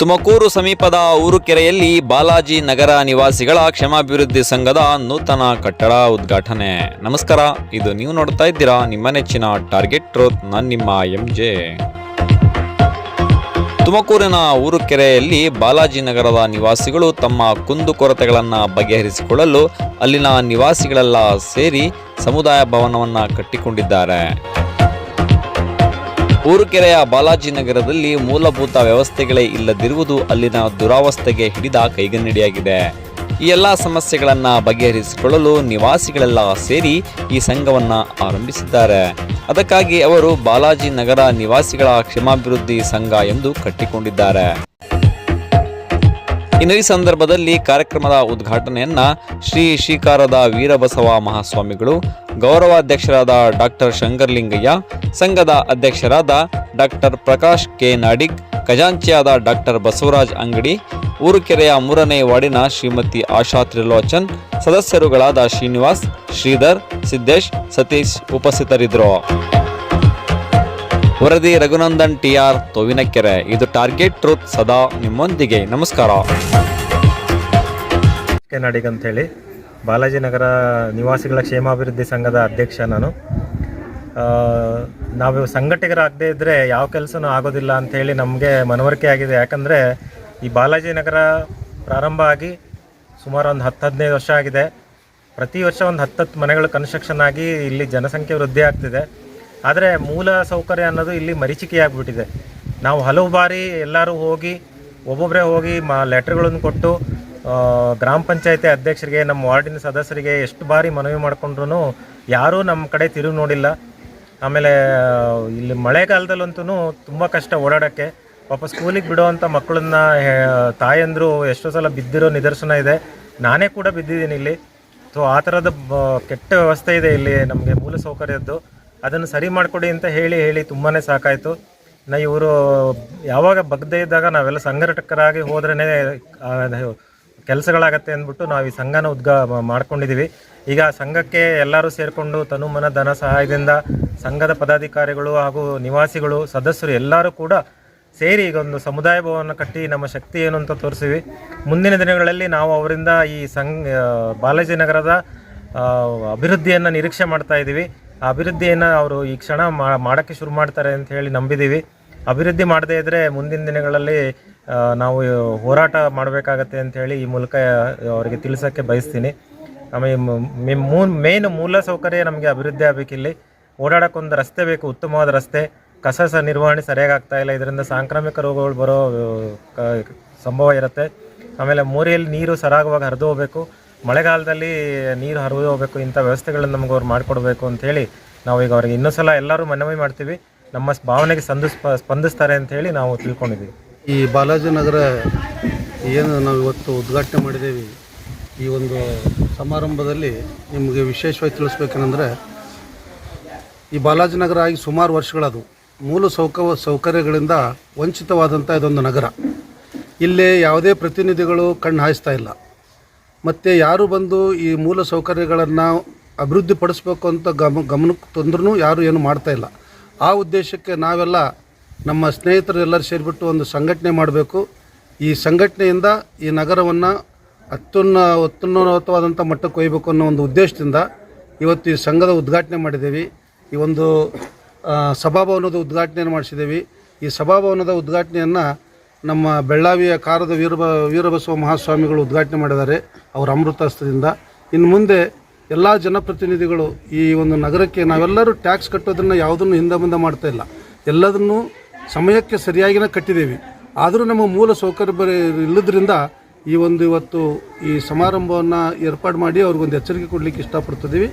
ತುಮಕೂರು ಸಮೀಪದ ಊರುಕೆರೆಯಲ್ಲಿ ಬಾಲಾಜಿ ನಗರ ನಿವಾಸಿಗಳ ಕ್ಷೇಮಾಭಿವೃದ್ಧಿ ಸಂಘದ ನೂತನ ಕಟ್ಟಡ ಉದ್ಘಾಟನೆ. ನಮಸ್ಕಾರ, ಇದು ನೀವು ನೋಡ್ತಾ ಇದ್ದೀರಾ ನಿಮ್ಮ ನೆಚ್ಚಿನ ಟಾರ್ಗೆಟ್ ಟ್ರೂತ್. ನಾನು ನಿಮ್ಮ MJ. ತುಮಕೂರಿನ ಊರುಕೆರೆಯಲ್ಲಿ ಬಾಲಾಜಿ ನಗರದ ನಿವಾಸಿಗಳು ತಮ್ಮ ಕುಂದುಕೊರತೆಗಳನ್ನು ಬಗೆಹರಿಸಿಕೊಳ್ಳಲು ಅಲ್ಲಿನ ನಿವಾಸಿಗಳೆಲ್ಲ ಸೇರಿ ಸಮುದಾಯ ಭವನವನ್ನು ಕಟ್ಟಿಕೊಂಡಿದ್ದಾರೆ. ಊರುಕೆರೆಯ ಬಾಲಾಜಿ ನಗರದಲ್ಲಿ ಮೂಲಭೂತ ವ್ಯವಸ್ಥೆಗಳೇ ಇಲ್ಲದಿರುವುದು ಅಲ್ಲಿನ ದುರಾವಸ್ಥೆಗೆ ಹಿಡಿದ ಕೈಗನ್ನಡಿಯಾಗಿದೆ. ಈ ಎಲ್ಲ ಸಮಸ್ಯೆಗಳನ್ನು ಬಗೆಹರಿಸಿಕೊಳ್ಳಲು ನಿವಾಸಿಗಳೆಲ್ಲ ಸೇರಿ ಈ ಸಂಘವನ್ನು ಆರಂಭಿಸಿದ್ದಾರೆ. ಅದಕ್ಕಾಗಿ ಅವರು ಬಾಲಾಜಿ ನಗರ ನಿವಾಸಿಗಳ ಕ್ಷೇಮಾಭಿವೃದ್ಧಿ ಸಂಘ ಎಂದು ಕಟ್ಟಿಕೊಂಡಿದ್ದಾರೆ. ಇನ್ನು ಈ ಸಂದರ್ಭದಲ್ಲಿ ಕಾರ್ಯಕ್ರಮದ ಉದ್ಘಾಟನೆಯನ್ನ ಶ್ರೀ ಶ್ರೀಕಾರದ ವೀರಬಸವ ಮಹಾಸ್ವಾಮಿಗಳು, ಗೌರವಾಧ್ಯಕ್ಷರಾದ ಡಾಕ್ಟರ್ ಶಂಕರಲಿಂಗಯ್ಯ, ಸಂಘದ ಅಧ್ಯಕ್ಷರಾದ ಡಾಕ್ಟರ್ ಪ್ರಕಾಶ್ ಕೆ ನಾಡಿಗ್, ಖಜಾಂಚಿಯಾದ ಡಾಕ್ಟರ್ ಬಸವರಾಜ್ ಅಂಗಡಿ, ಊರುಕೆರೆಯ 3ನೇ ವಾರ್ಡಿನ ಶ್ರೀಮತಿ ಆಶಾ ತ್ರಿಲೋಚನ್, ಸದಸ್ಯರುಗಳಾದ ಶ್ರೀನಿವಾಸ್, ಶ್ರೀಧರ್, ಸಿದ್ದೇಶ್, ಸತೀಶ್ ಉಪಸ್ಥಿತರಿದ್ದರು. ವರದಿ ರಘುನಂದನ್ TR, ತೋವಿನಕೆರೆ. ಇದು ಟಾರ್ಗೆಟ್ ಟ್ರೂತ್, ಸದಾ ನಿಮ್ಮೊಂದಿಗೆ. ನಮಸ್ಕಾರ. ಕೆ ನಾಡಿಗ್ ಅಂತ ಹೇಳಿ ಬಾಲಾಜಿ ನಗರ ನಿವಾಸಿಗಳ ಕ್ಷೇಮಾಭಿವೃದ್ಧಿ ಸಂಘದ ಅಧ್ಯಕ್ಷ ನಾನು. ನಾವು ಸಂಘಟಕರಾಗದೇ ಇದ್ದರೆ ಯಾವ ಕೆಲಸನೂ ಆಗೋದಿಲ್ಲ ಅಂಥೇಳಿ ನಮಗೆ ಮನವರಿಕೆ ಆಗಿದೆ. ಯಾಕಂದರೆ ಈ ಬಾಲಾಜಿ ನಗರ ಪ್ರಾರಂಭ ಆಗಿ ಸುಮಾರು ಒಂದು 10-15 ವರ್ಷ ಆಗಿದೆ. ಪ್ರತಿ ವರ್ಷ ಒಂದು 10 ಮನೆಗಳು ಕನ್ಸ್ಟ್ರಕ್ಷನ್ ಆಗಿ ಇಲ್ಲಿ ಜನಸಂಖ್ಯೆ ವೃದ್ಧಿ ಆಗ್ತಿದೆ. ಆದರೆ ಮೂಲ ಸೌಕರ್ಯ ಅನ್ನೋದು ಇಲ್ಲಿ ಮರೀಚಿಕೆಯಾಗಿಬಿಟ್ಟಿದೆ. ನಾವು ಹಲವು ಬಾರಿ ಎಲ್ಲರೂ ಹೋಗಿ ಒಬ್ಬೊಬ್ಬರೇ ಹೋಗಿ ಲೆಟ್ರ್ಗಳನ್ನು ಕೊಟ್ಟು ಗ್ರಾಮ ಪಂಚಾಯತಿ ಅಧ್ಯಕ್ಷರಿಗೆ, ನಮ್ಮ ವಾರ್ಡಿನ ಸದಸ್ಯರಿಗೆ ಎಷ್ಟು ಬಾರಿ ಮನವಿ ಮಾಡಿಕೊಂಡ್ರೂ ಯಾರೂ ನಮ್ಮ ಕಡೆ ತಿರುಗಿ ನೋಡಿಲ್ಲ. ಆಮೇಲೆ ಇಲ್ಲಿ ಮಳೆಗಾಲದಲ್ಲಂತೂ ತುಂಬ ಕಷ್ಟ ಓಡಾಡೋಕ್ಕೆ. ಪಾಪ ಸ್ಕೂಲಿಗೆ ಬಿಡೋವಂಥ ಮಕ್ಕಳನ್ನ ತಾಯಂದರು ಎಷ್ಟೋ ಸಲ ಬಿದ್ದಿರೋ ನಿದರ್ಶನ ಇದೆ. ನಾನೇ ಕೂಡ ಬಿದ್ದಿದ್ದೀನಿ ಇಲ್ಲಿ. ಸೊ ಆ ಥರದ ಕೆಟ್ಟ ವ್ಯವಸ್ಥೆ ಇದೆ ಇಲ್ಲಿ ನಮಗೆ ಮೂಲ ಸೌಕರ್ಯದ್ದು. ಅದನ್ನು ಸರಿ ಮಾಡಿಕೊಡಿ ಅಂತ ಹೇಳಿ ತುಂಬಾ ಸಾಕಾಯಿತು. ಇವರು ಯಾವಾಗ ಬಗ್ಗದೇ ಇದ್ದಾಗ ನಾವೆಲ್ಲ ಸಂಘಟಕರಾಗಿ ಹೋದ್ರೇ ಕೆಲಸಗಳಾಗತ್ತೆ ಅಂದ್ಬಿಟ್ಟು ನಾವು ಈ ಸಂಘನ ಮಾಡ್ಕೊಂಡಿದ್ದೀವಿ. ಈಗ ಸಂಘಕ್ಕೆ ಎಲ್ಲರೂ ಸೇರಿಕೊಂಡು ತನು ಮನ ಧನ ಸಹಾಯದಿಂದ ಸಂಘದ ಪದಾಧಿಕಾರಿಗಳು ಹಾಗೂ ನಿವಾಸಿಗಳು, ಸದಸ್ಯರು ಎಲ್ಲರೂ ಕೂಡ ಸೇರಿ ಈಗ ಒಂದು ಸಮುದಾಯ ಭವನ ಕಟ್ಟಿ ನಮ್ಮ ಶಕ್ತಿ ಏನು ಅಂತ ತೋರಿಸಿವಿ. ಮುಂದಿನ ದಿನಗಳಲ್ಲಿ ನಾವು ಅವರಿಂದ ಈ ಬಾಲಾಜಿ ನಗರದ ಅಭಿವೃದ್ಧಿಯನ್ನು ನಿರೀಕ್ಷೆ ಮಾಡ್ತಾ ಇದ್ದೀವಿ. ಆ ಅಭಿವೃದ್ಧಿಯನ್ನು ಅವರು ಈ ಕ್ಷಣ ಮಾಡೋಕ್ಕೆ ಶುರು ಮಾಡ್ತಾರೆ ಅಂತ ಹೇಳಿ ನಂಬಿದ್ದೀವಿ. ಅಭಿವೃದ್ಧಿ ಮಾಡದೇ ಇದ್ದರೆ ಮುಂದಿನ ದಿನಗಳಲ್ಲಿ ನಾವು ಹೋರಾಟ ಮಾಡಬೇಕಾಗತ್ತೆ ಅಂಥೇಳಿ ಈ ಮೂಲಕ ಅವರಿಗೆ ತಿಳಿಸೋಕ್ಕೆ ಬಯಸ್ತೀನಿ. ಆಮೇಲೆ ಮೇನ್ ಮೂಲ ಸೌಕರ್ಯ ನಮಗೆ ಅಭಿವೃದ್ಧಿ ಆಗಬೇಕಿಲ್ಲಿ. ಓಡಾಡೋಕ್ಕೊಂದು ರಸ್ತೆ ಬೇಕು, ಉತ್ತಮವಾದ ರಸ್ತೆ. ಕಸ ನಿರ್ವಹಣೆ ಸರಿಯಾಗಿ ಆಗ್ತಾಯಿಲ್ಲ. ಇದರಿಂದ ಸಾಂಕ್ರಾಮಿಕ ರೋಗಗಳು ಬರೋ ಸಂಭವ ಇರುತ್ತೆ. ಆಮೇಲೆ ಮೋರಿಯಲ್ಲಿ ನೀರು ಸರಾಗವಾಗಿ ಹರಿದು ಹೋಗಬೇಕು, ಮಳೆಗಾಲದಲ್ಲಿ ನೀರು ಹರಿದು ಹೋಗಬೇಕು. ಇಂಥ ವ್ಯವಸ್ಥೆಗಳನ್ನು ನಮಗೆ ಅವ್ರು ಮಾಡಿಕೊಡ್ಬೇಕು ಅಂಥೇಳಿ ನಾವು ಈಗ ಅವ್ರಿಗೆ ಇನ್ನೊಂದು ಸಲ ಎಲ್ಲರೂ ಮನವಿ ಮಾಡ್ತೀವಿ. ನಮ್ಮ ಭಾವನೆಗೆ ಸ್ಪಂದಿಸ್ತಾರೆ ಅಂಥೇಳಿ ನಾವು ತಿಳ್ಕೊಂಡಿದ್ದೀವಿ. ಈ ಬಾಲಾಜಿ ನಗರ ಏನು ನಾವು ಇವತ್ತು ಉದ್ಘಾಟನೆ ಮಾಡಿದ್ದೀವಿ, ಈ ಒಂದು ಸಮಾರಂಭದಲ್ಲಿ ನಿಮಗೆ ವಿಶೇಷವಾಗಿ ತಿಳಿಸ್ಬೇಕೇನೆಂದರೆ, ಈ ಬಾಲಾಜಿ ನಗರ ಆಗಿ ಸುಮಾರು ವರ್ಷಗಳದು ಮೂಲ ಸೌಕರ್ಯಗಳಿಂದ ವಂಚಿತವಾದಂಥ ಇದೊಂದು ನಗರ. ಇಲ್ಲಿ ಯಾವುದೇ ಪ್ರತಿನಿಧಿಗಳು ಕಣ್ಣು ಹಾಯಿಸ್ತಾ ಇಲ್ಲ. ಮತ್ತು ಯಾರು ಬಂದು ಈ ಮೂಲ ಸೌಕರ್ಯಗಳನ್ನು ಅಭಿವೃದ್ಧಿ ಪಡಿಸ್ಬೇಕು ಅಂತ ಗಮನಕ್ಕೆ ತಂದ್ರೂ ಯಾರು ಏನು ಮಾಡ್ತಾಯಿಲ್ಲ. ಆ ಉದ್ದೇಶಕ್ಕೆ ನಾವೆಲ್ಲ ನಮ್ಮ ಸ್ನೇಹಿತರು ಎಲ್ಲರೂ ಸೇರಿಬಿಟ್ಟು ಒಂದು ಸಂಘಟನೆ ಮಾಡಬೇಕು. ಈ ಸಂಘಟನೆಯಿಂದ ಈ ನಗರವನ್ನು ಅತ್ಯುನ್ನತವಾದಂಥ ಮಟ್ಟಕ್ಕೆ ಒಯ್ಯಬೇಕು ಅನ್ನೋ ಒಂದು ಉದ್ದೇಶದಿಂದ ಇವತ್ತು ಈ ಸಂಘದ ಉದ್ಘಾಟನೆ ಮಾಡಿದ್ದೀವಿ. ಈ ಒಂದು ಸಭಾಭವನದ ಉದ್ಘಾಟನೆಯನ್ನು ಮಾಡಿಸಿದ್ದೀವಿ. ಈ ಸಭಾಭವನದ ಉದ್ಘಾಟನೆಯನ್ನು ನಮ್ಮ ಬೆಳ್ಳಾವಿಯ ಕಾರದ ವೀರಬಸವ ಮಹಾಸ್ವಾಮಿಗಳು ಉದ್ಘಾಟನೆ ಮಾಡಿದ್ದಾರೆ ಅವರ ಅಮೃತಹಸ್ತದಿಂದ. ಇನ್ನು ಮುಂದೆ ಎಲ್ಲ ಜನಪ್ರತಿನಿಧಿಗಳು ಈ ಒಂದು ನಗರಕ್ಕೆ ನಾವೆಲ್ಲರೂ ಟ್ಯಾಕ್ಸ್ ಕಟ್ಟೋದನ್ನು ಯಾವುದನ್ನು ಹಿಂದೆ ಮುಂದೆ ಮಾಡ್ತಾಯಿಲ್ಲ. ಎಲ್ಲದನ್ನು ಸಮಯಕ್ಕೆ ಸರಿಯಾಗಿಯೇ ಕಟ್ಟಿದ್ದೀವಿ. ಆದರೂ ನಮ್ಮ ಮೂಲ ಸೌಕರ್ಯ ಇಲ್ಲದ್ರಿಂದ ಇವತ್ತು ಈ ಸಮಾರಂಭವನ್ನು ಏರ್ಪಾಡು ಮಾಡಿ ಅವ್ರಿಗೊಂದು ಎಚ್ಚರಿಕೆ ಕೊಡಲಿಕ್ಕೆ ಇಷ್ಟಪಡ್ತಿದ್ದೀವಿ.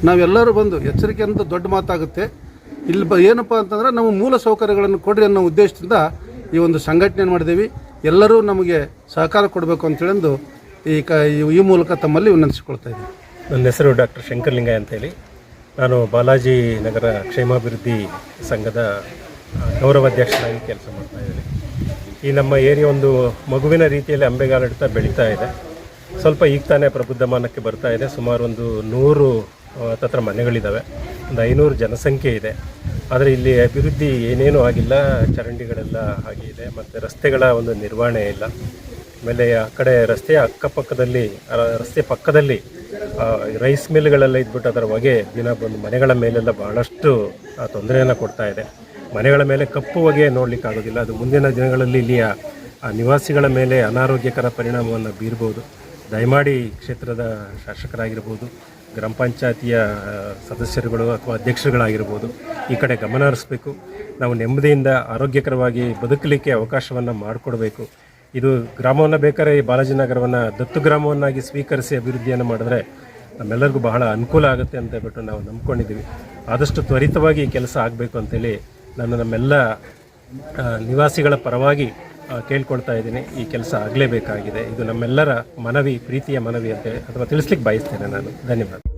ನಾವೆಲ್ಲರೂ ಬಂದು ಎಚ್ಚರಿಕೆ ಅಂತ ದೊಡ್ಡ ಮಾತಾಗುತ್ತೆ. ಇಲ್ಲಿ ಏನಪ್ಪ ಅಂತಂದರೆ ನಮ್ಮ ಮೂಲ ಸೌಕರ್ಯಗಳನ್ನು ಕೊಡ್ರಿ ಅನ್ನೋ ಉದ್ದೇಶದಿಂದ ಈ ಒಂದು ಸಂಘಟನೆ ಮಾಡಿದ್ದೀವಿ. ಎಲ್ಲರೂ ನಮಗೆ ಸಹಕಾರ ಕೊಡಬೇಕು ಅಂತೇಳೆಂದು ಈ ಮೂಲಕ ತಮ್ಮಲ್ಲಿ ವಿನಂತಿಸಿಕೊಳ್ತಾ ಇದ್ದೀವಿ. ನನ್ನ ಹೆಸರು ಡಾಕ್ಟರ್ ಶಂಕರಲಿಂಗಯ್ಯ ಅಂತೇಳಿ. ನಾನು ಬಾಲಾಜಿ ನಗರ ಕ್ಷೇಮಾಭಿವೃದ್ಧಿ ಸಂಘದ ಗೌರವಾಧ್ಯಕ್ಷರಾಗಿ ಕೆಲಸ ಮಾಡ್ತಾಯಿದ್ದೀನಿ. ಈ ನಮ್ಮ ಏರಿಯಾ ಒಂದು ಮಗುವಿನ ರೀತಿಯಲ್ಲಿ ಅಂಬೆಗಾಲಿಡ್ತಾ ಬೆಳೀತಾ ಇದೆ. ಸ್ವಲ್ಪ ಈಗ ತಾನೇ ಪ್ರಬುದ್ಧಮಾನಕ್ಕೆ ಬರ್ತಾ ಇದೆ. ಸುಮಾರು ಒಂದು 100 ಹತ್ತಿರ ಮನೆಗಳಿದ್ದಾವೆ. ಒಂದು 500 ಜನಸಂಖ್ಯೆ ಇದೆ. ಆದರೆ ಇಲ್ಲಿ ಅಭಿವೃದ್ಧಿ ಏನೇನೂ ಆಗಿಲ್ಲ, ಚರಂಡಿಗಳೆಲ್ಲ ಹಾಗೆ ಇದೆ ಮತ್ತು ರಸ್ತೆಗಳ ಒಂದು ನಿರ್ವಹಣೆ ಇಲ್ಲ. ಆಮೇಲೆ ಆ ಕಡೆ ರಸ್ತೆಯ ಅಕ್ಕಪಕ್ಕದಲ್ಲಿ ರಸ್ತೆ ಪಕ್ಕದಲ್ಲಿ ರೈಸ್ ಮಿಲ್ಗಳೆಲ್ಲ ಇದ್ಬಿಟ್ಟು ಅದರ ಹೊಗೆ ದಿನ ಬಂದು ಮನೆಗಳ ಮೇಲೆಲ್ಲ ಬಹಳಷ್ಟು ತೊಂದರೆಯನ್ನು ಕೊಡ್ತಾ ಇದೆ. ಮನೆಗಳ ಮೇಲೆ ಕಪ್ಪು ಹೊಗೆ ನೋಡಲಿಕ್ಕಾಗೋದಿಲ್ಲ. ಅದು ಮುಂದಿನ ದಿನಗಳಲ್ಲಿ ಇಲ್ಲಿಯ ನಿವಾಸಿಗಳ ಮೇಲೆ ಅನಾರೋಗ್ಯಕರ ಪರಿಣಾಮವನ್ನು ಬೀರ್ಬೋದು. ದಯಮಾಡಿ ಕ್ಷೇತ್ರದ ಶಾಸಕರಾಗಿರ್ಬೋದು, ಗ್ರಾಮ ಪಂಚಾಯತಿಯ ಸದಸ್ಯರುಗಳು ಅಥವಾ ಅಧ್ಯಕ್ಷರುಗಳಾಗಿರ್ಬೋದು ಈ ಕಡೆ ಗಮನ ಹರಿಸಬೇಕು. ನಾವು ನೆಮ್ಮದಿಯಿಂದ ಆರೋಗ್ಯಕರವಾಗಿ ಬದುಕಲಿಕ್ಕೆ ಅವಕಾಶವನ್ನು ಮಾಡಿಕೊಡ್ಬೇಕು. ಇದು ಗ್ರಾಮವನ್ನು ಬೇಕಾದ್ರೆ ಈ ಬಾಲಾಜಿನಗರವನ್ನು ದತ್ತು ಗ್ರಾಮವನ್ನಾಗಿ ಸ್ವೀಕರಿಸಿ ಅಭಿವೃದ್ಧಿಯನ್ನು ಮಾಡಿದ್ರೆ ನಮ್ಮೆಲ್ಲರಿಗೂ ಬಹಳ ಅನುಕೂಲ ಆಗುತ್ತೆ ಅಂತ ಹೇಳ್ಬಿಟ್ಟು ನಾವು ನಂಬ್ಕೊಂಡಿದ್ದೀವಿ. ಆದಷ್ಟು ತ್ವರಿತವಾಗಿ ಈ ಕೆಲಸ ಆಗಬೇಕು ಅಂತೇಳಿ ನಾನು ನಮ್ಮೆಲ್ಲ ನಿವಾಸಿಗಳ ಪರವಾಗಿ ಕೇಳ್ಕೊಳ್ತಾ ಇದ್ದೀನಿ. ಈ ಕೆಲಸ ಆಗಲೇಬೇಕಾಗಿದೆ. ಇದು ನಮ್ಮೆಲ್ಲರ ಮನವಿ, ಪ್ರೀತಿಯ ಮನವಿ ಅಂತೇಳಿ ಅಥವಾ ತಿಳಿಸ್ಲಿಕ್ಕೆ ಬಯಸ್ತೇನೆ ನಾನು. ಧನ್ಯವಾದ.